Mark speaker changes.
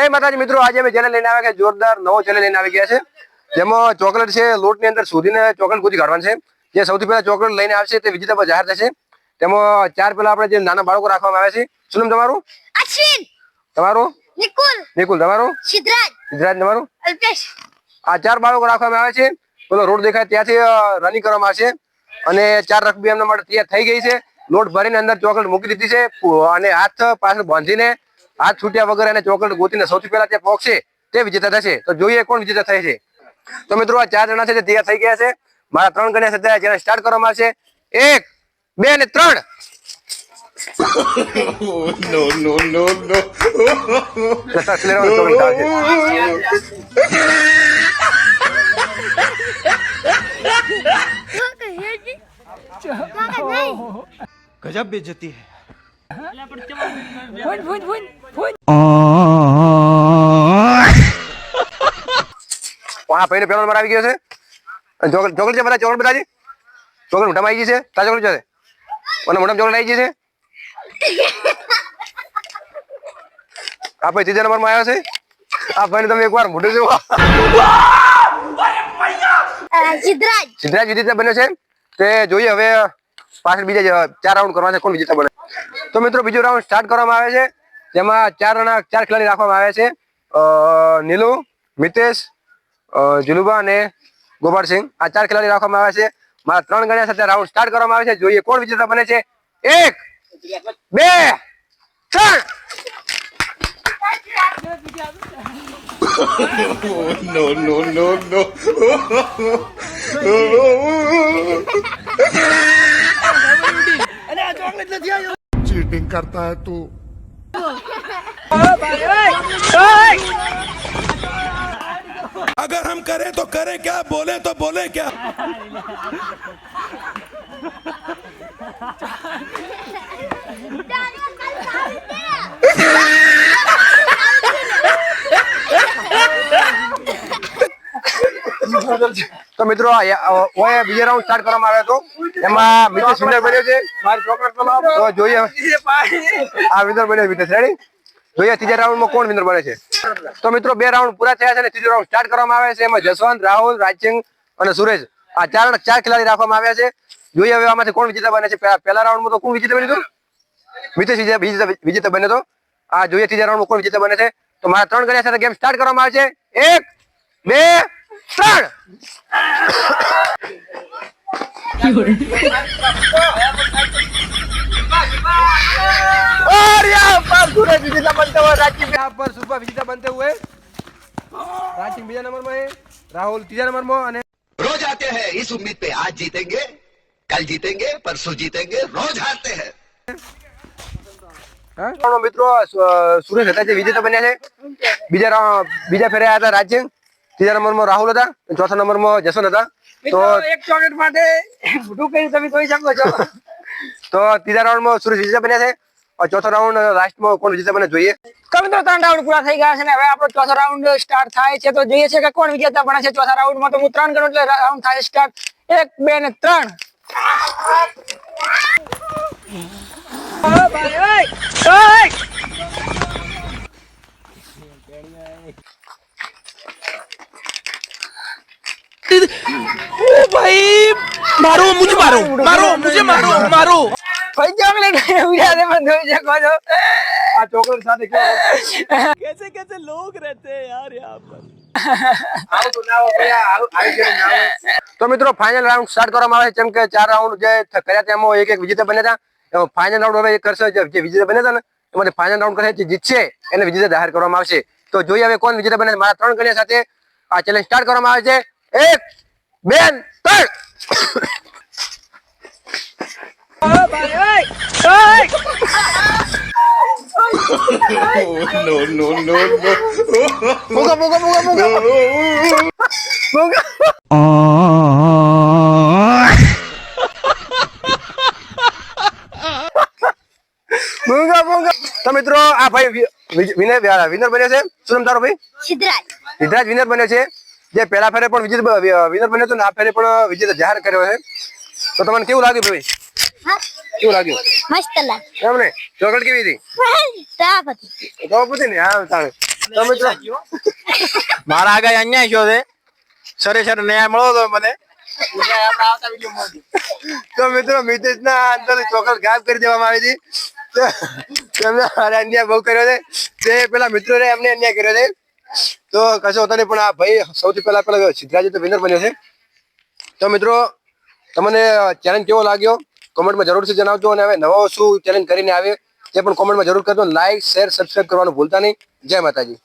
Speaker 1: जय माताजी मित्रों, आज અમે ચેનલ લઈને આવ્યા કે જોરદાર નવો ચેનલ લઈને આવી ગયા છે, જેમાં ચોકલેટ છે, લોટની અંદર સુધીને ચોકલેટ ગોતી કાઢવાની છે. જે સૌથી પહેલા ચોકલેટ લઈને આવશે તે વિજેતા પર જાહેર થશે. તેમાં ચાર પહેલા આપણે જે નાના બાળકો રાખવામાં આવે છે. શું નામ તમારું?
Speaker 2: અશ્વિન.
Speaker 1: તમારું?
Speaker 2: નિકુલ.
Speaker 1: નિકુલ. તમારું?
Speaker 2: સિદ્ધરાજ.
Speaker 1: સિદ્ધરાજ. તમારું?
Speaker 2: અલ્પેશ.
Speaker 1: આ ચાર બાળકો રાખવામાં આવે છે. પેલો રોડ દેખાય ત્યાંથી રનિંગ કરવામાં આવશે અને ચાર રકબી એમના માટે તૈયાર થઈ ગઈ છે. લોટ ભરીને અંદર ચોકલેટ મૂકી દીધી છે અને હાથ પાછળ બાંધીને હાથ છૂટ્યા વગર એને ચોકલેટ ગોતીને સૌથી પહેલા તે પહોંચશે તે વિજેતા થશે. તો જોઈએ કોણ વિજેતા થાય છે. તો મિત્રો આ ચાર જણા છે તે તૈયાર થઈ ગયા છે. મારા ત્રણ ગણ્યા છે ત્યારે જેને સ્ટાર્ટ કરવામાં આવશે 1, 2 અને 3.
Speaker 3: No, no, no, no.
Speaker 4: गजब बेइज्जती है.
Speaker 1: वहां पहले पेलो नंबर આવી ગયો છે. ચોકલેટ ચોકલેટ છે બધા ચોકલેટ બતાજી. ચોકલેટ મોઢામાં આવી ગઈ છે. તા ચોકલેટ છે. અને મોઢામાં ચોકલેટ આવી ગઈ છે. આ ભાઈ ત્રીજા નંબરમાં આવ્યો છે. આ ભાઈને તમે એકવાર મોઢું જોવો.
Speaker 2: સિદ્ધરાજ.
Speaker 1: સિદ્ધરાજ વિજેતા બન્યો છે. તે જોઈએ હવે પાછળ બીજા 4 રાઉન્ડ કરવા છે, કોણ વિજેતા બને. તો મિત્રો બીજો રાઉન્ડ સ્ટાર્ટ કરવામાં આવે છે, જેમાં ચાર ખેલાડી રાખવામાં આવે છે. નીલુ, મિતેશ, જુલુબા અને ગોપાલસિંહ. આ ચાર ખેલાડી રાખવામાં આવે છે. મારા ત્રણ ગણ્યા સાથે રાઉન્ડ સ્ટાર્ટ કરવામાં આવે છે. જોઈએ કોણ વિજેતા બને છે. 1, 2, 3.
Speaker 3: No, no, no, no.
Speaker 4: Cheating करता है तू.
Speaker 5: अगर हम करें तो करें क्या, बोले तो बोले क्या.
Speaker 1: તો મિત્રો બીજો રાઉન્ડ સ્ટાર્ટ કરવામાં આવ્યો હતો, એમાં મિતેશ વિનર બન્યો છે. તો જોઈએ આ વિનર બન્યો મિતેશ. રેડી? જોઈએ ત્રીજા રાઉન્ડમાં કોણ વિનર બને છે. તો મિત્રો 2 રાઉન્ડ પૂરા થયા છે અને ત્રીજો રાઉન્ડ સ્ટાર્ટ કરવામાં આવે છે. એમાં જસવંત, રાહુલ, રાજસિંહ અને સુરેશ આ ચાર ખેલાડી રાખવામાં આવ્યા છે. જોઈએ હવે આમાંથી કોણ વિજેતા બને છે. પહેલા રાઉન્ડમાં તો કોણ વિજેતા બન્યું હતું? મિતેશ વિજેતા બન્યો હતો. આ જોઈએ ત્રીજા રાઉન્ડમાં કોણ વિજેતા બને છે. તો મારા ત્રણ ગણ્યા સાથે ગેમ સ્ટાર્ટ કરવામાં આવે છે. 1, 2, 3. और यहाँ पर सूरज विजेता बनते हुए, रांची यहाँ पर सुबह विजेता बनते हुए रांची बीजा नंबर में है, राहुल तीजा नंबर में અને
Speaker 6: रोज आते हैं इस उम्मीद पे आज जीतेंगे, कल जीतेंगे, परसों जीतेंगे, रोज हारते हैं.
Speaker 1: હા મિત્રો સુરેશ હતા જે વિજેતા બન્યા છે. બીજા ફેરે આવ્યા હતા રાજસિંહ, ત્રીજા નંબરમાં રાહુલ હતા, ચોથા નંબરમાં જસવંત હતા. તો એક ચોકલેટ માટે મોઢું કરી તમે જોઈ શકો છો. તો ત્રીજા રાઉન્ડમાં સુરેશ વિજેતા બન્યા છે. ચોથો રાઉન્ડ લાસ્ટમાં કોણ વિજેતા બને જોઈએ.
Speaker 7: તો મિત્રો 3 રાઉન્ડ પૂરા થઈ ગયા છે ને હવે આપણો ચોથો રાઉન્ડ સ્ટાર્ટ થાય છે. તો જોઈએ છે કે કોણ વિજેતા બને છે ચોથા રાઉન્ડમાં. તો હું 3 ગણું એટલે રાઉન્ડ થાય સ્ટાર્ટ. 1, 2 અને 3.
Speaker 5: ओ भाई, मारो मुझे, मारो मारो मुझे, मारो मारो.
Speaker 7: ભાઈ ચોકલેટ ઉડાડે પણ જોઈ શકો છો.
Speaker 1: આ ચોકલેટ સાથે
Speaker 5: कैसे कैसे लोग रहते हैं यार यहाँ पर.
Speaker 1: તો મિત્રો ફાઇનલ રાઉન્ડ સ્ટાર્ટ કરવામાં આવે છે. જેમ કે 4 રાઉન્ડ જે કર્યા તેમાં એક વિજેતા બન્યા હતા. એમાં ફાઇનલ રાઉન્ડ હવે કરશે. જે વિજેતા બન્યા હતા ને એમાંથી ફાઇનલ રાઉન્ડ કરશે, જે જીતશે એને વિજેતા જાહેર કરવામાં આવશે. તો જોઈએ હવે કોણ વિજેતા બને. મારા ત્રણ ગણ્યા સાથે આ ચેલેન્જ સ્ટાર્ટ કરવામાં આવે છે. 1, 2, 3.
Speaker 3: No, no, no, no.
Speaker 1: Buka. તો મિત્રો આ ભાઈ વિનર બન્યો છે. શું નામ તારો ભાઈ?
Speaker 2: સિદ્ધરાજ.
Speaker 1: સિદ્ધરાજ વિનર બન્યો છે. જે પહેલા ફેરે પણ વિનર બન્યો હતો ને આ ફેરે પણ વિજેતા જાહેર કર્યો છે. તો તમને કેવું લાગ્યું ભાઈ? કેવું લાગ્યું
Speaker 2: મસ્ત લાગ
Speaker 1: એમને ચોકલેટ કેવી હતી
Speaker 2: તાપ હતી
Speaker 1: તો પૂછી ને હા તાણે તો મિત્રો
Speaker 5: મારા આગળ અન્યાય થયો છે સરે સર ન્યાય મળો તો મને
Speaker 1: તો મિત્રો મિતેશ ના અંદર ચોકલેટ ગાયબ કરી દેવામાં આવી હતી તો તેમને અન્યાય બહુ કર્યો છે તે પેલા મિત્રો એમને અન્યાય કર્યો છે તો કશો હોતો નહીં પણ આ ભાઈ સૌથી પહેલા સિદ્ધરાજ તો વિનર બન્યો છે તો મિત્રો તમને ચેલેન્જ કેવો લાગ્યો કોમેન્ટમાં જરૂરથી જણાવજો અને હવે નવો શું ચેલેન્જ કરીને આવે તે પણ કોમેન્ટમાં જરૂર કરજો લાઈક શેર સબસ્ક્રાઇબ કરવાનું ભૂલતા નહીં જય માતાજી